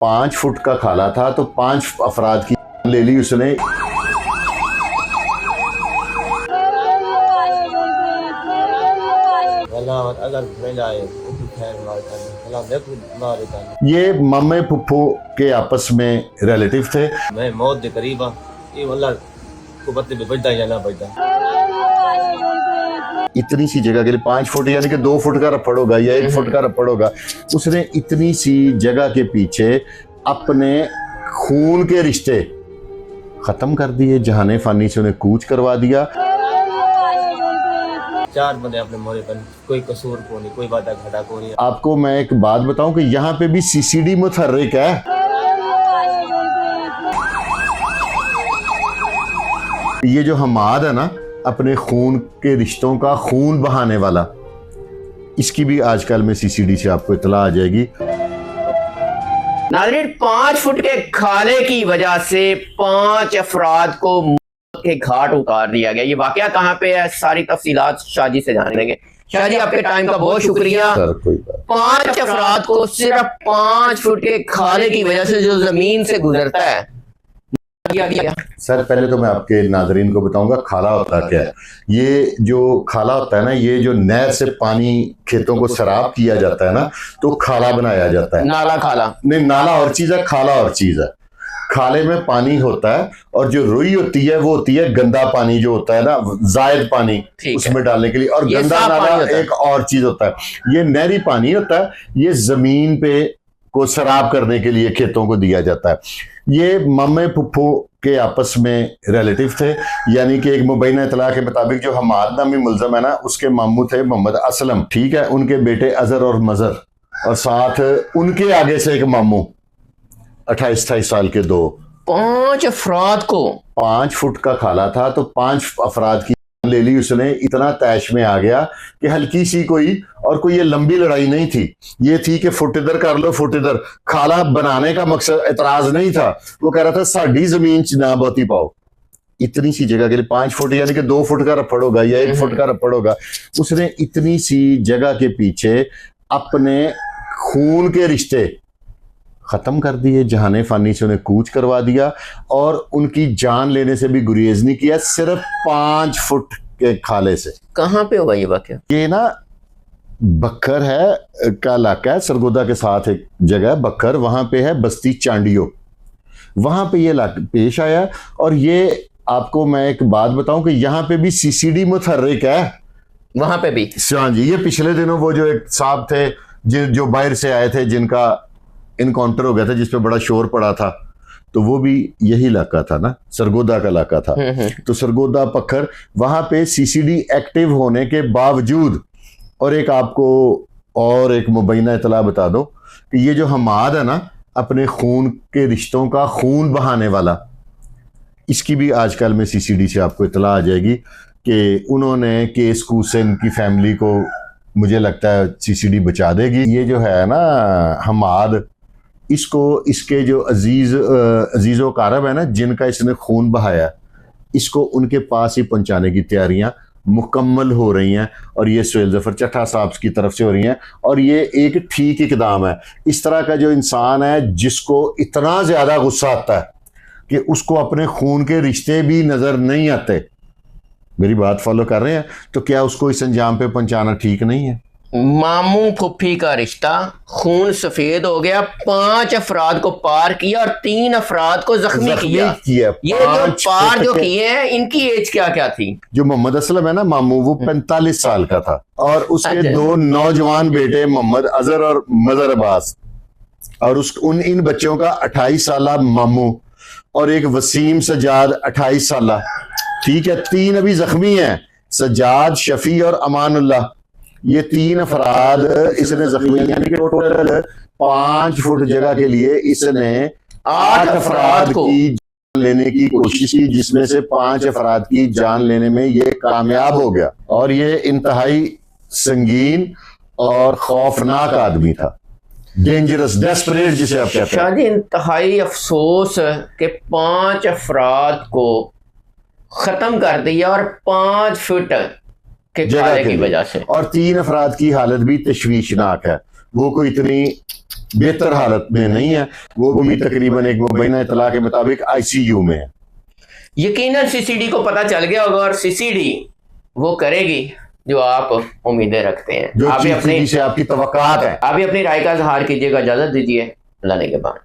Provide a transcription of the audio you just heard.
5 foot का खाला था तो 5 अफराद की ले ली उसने। ये मामे फुफ्फो के आपस में रिलेटिव थे। मैं मौत के करीब हाँ, ये वल्ला को पत्ते पे बजता या ना बजता। इतनी सी जगह के लिए 5 फुट यानी कि 2 फुट का रफड़ होगा या 1 फुट का रफड़ होगा। उसने इतनी सी जगह के पीछे अपने खून के रिश्ते खत्म कर दिए, जहाने फानी से उन्हें कूच करवा दिया। 4 बंदे अपने मोरे पर, कोई कसूर को नहीं, कोई बात घाटा को नहीं। आपको मैं एक बात बताऊं कि यहाँ पे भी सीसीडी मुतहर्रिक है। ये जो हमाद है ना, अपने खून के रिश्तों का खून बहाने वाला, इसकी भी आजकल में सीसीडी से आपको इतला आ जाएगी। नाज़रीन, 5 फुट के खाले की वजह से 5 अफराद को मौत के घाट उतार दिया गया। ये वाकया कहाँ पे है, सारी तफसीलात शाहजी से जानेंगे। शाहजी, आपके टाइम का बहुत शुक्रिया। 5 अफराद को सिर्फ 5 फुट के खाले की वजह से जो जमीन से गुजरता है किया गया। सर, पहले तो मैं आपके नाजरीन को बताऊंगा खाला होता क्या है। ये जो खाला होता है ना, ये जो नहर से पानी खेतों को सराब किया जाता है ना, तो खाला बनाया जाता है। नाला खाला नहीं, नाला और चीज है, खाला और चीज है। खाले में पानी होता है और जो रुई होती है वो होती है गंदा पानी, जो होता है ना जायद पानी उसमें डालने के लिए, और गंदा नाला एक और चीज होता है। ये नहरी पानी होता है, ये जमीन पे को सराब करने के लिए खेतों को दिया जाता है। ये मामे फुफ्फो के आपस में रिलेटिव थे, यानी कि एक मुबैना इतला के मुताबिक जो हमाद नामी मुलजम है ना, उसके मामू थे मोहम्मद असलम, ठीक है, उनके बेटे अजहर और मजहर, और साथ उनके आगे से एक मामू 28-28 साल के 2। 5 अफराद को 5 फुट का खाला था तो 5 अफराद की ले ली उसने। इतना तैश में आ गया कि हल्की सी कोई और कोई ये लंबी लड़ाई नहीं थी, ये थी कि फुट इधर कर लो फुट इधर। खाला बनाने का मकसद एतराज नहीं था, वो कह रहा था साड़ी जमीन च ना बोती पाओ। इतनी सी जगह के लिए 5 फुट यानी कि 2 फुट का रफड़ होगा या 1 फुट का रफड़ होगा। उसने इतनी सी जगह के पीछे अपने खून के रिश्ते खत्म कर दिए, जहाने फानी से उन्हें कूच करवा दिया, और उनकी जान लेने से भी गुरेज नहीं किया, सिर्फ 5 फुट के खाले से। कहाँ पे होगा ये वाकया? ये ना बक्खर है का इलाका है, सरगोदा के साथ एक जगह है बक्खर, वहां पे है बस्ती चांडियो, वहां पे ये पेश आया। और ये आपको मैं एक बात बताऊं कि यहाँ पे भी सीसीडी मुतहर्रिक है, वहां पे भी। हाँ जी, ये पिछले दिनों वो जो एक साहब थे जो बाहर से आए थे, जिनका इनकाउंटर हो गया था, जिसपे बड़ा शोर पड़ा था, तो वो भी यही इलाका था ना, सरगोदा का इलाका था। तो सरगोदा पत्थर, वहां पे सीसीडी एक्टिव होने के बावजूद, और एक आपको और एक मुबैना इतला बता दो कि ये जो हमाद है ना, अपने खून के रिश्तों का खून बहाने वाला, इसकी भी आजकल में सीसीडी से आपको इतला आ जाएगी कि उन्होंने केस कूस से इनकी फैमिली को, मुझे लगता है सीसीडी बचा देगी। ये जो है ना हमाद, इसको इसके जो अजीज़ो कारब है ना, जिनका इसने खून बहाया, इसको उनके पास ही पहुंचाने की तैयारियां मुकम्मल हो रही हैं, और ये सुहेल ज़फ़र चट्टा साहब की तरफ से हो रही हैं, और ये एक ठीक इकदाम है। इस तरह का जो इंसान है जिसको इतना ज़्यादा गुस्सा आता है कि उसको अपने खून के रिश्ते भी नज़र नहीं आते, मेरी बात फॉलो कर रहे हैं, तो क्या उसको इस अंजाम पे पहुंचाना ठीक नहीं है? मामू फुफ्फी का रिश्ता, खून सफेद हो गया, 5 अफराद को पार किया और 3 अफराद को जख्मी किया। ये जो पार जो किए हैं, इनकी एज क्या क्या थी? जो मोहम्मद असलम है ना मामू, वो 45 साल का था, और उसके 2 नौजवान बेटे मोहम्मद अजहर और मजहर अब्बास, और इन बच्चों का 28 साल मामू, और एक वसीम सजाद 28 साल, ठीक है। 3 अभी जख्मी हैं, सजाद, शफी और अमानुल्लाह। ये 3 अफराद इसने जख्मी, यानी कि टोटल 5 फुट जगह के लिए इसने 8 अफराद की जान लेने की कोशिश की, जिसमें से 5 अफराद की जान लेने में ये कामयाब हो गया। और ये इंतहाई संगीन और खौफनाक आदमी था, डेंजरस, डेस्परेट जिसे आप कहते हैं। शादी, इंतहाई अफसोस के 5 अफराद को खत्म कर दिया, और 5 फुट के खाले की वजह से, और 3 अफराद की हालत भी तशवीशनाक है। वो कोई इतनी बेहतर हालत में नहीं है, वो भी तकरीबन एक मुबैना इतला के मुताबिक आईसीयू में है। यकीनन सीसीडी को पता चल गया होगा और सीसीडी वो करेगी जो आप उम्मीदें रखते हैं। जो आप भी चीज़ अपनी से आपकी तवक्कात है। आप भी अपनी राय का इजहार कीजिएगा। इजाजत दीजिए, अल्लाह ने के बाद।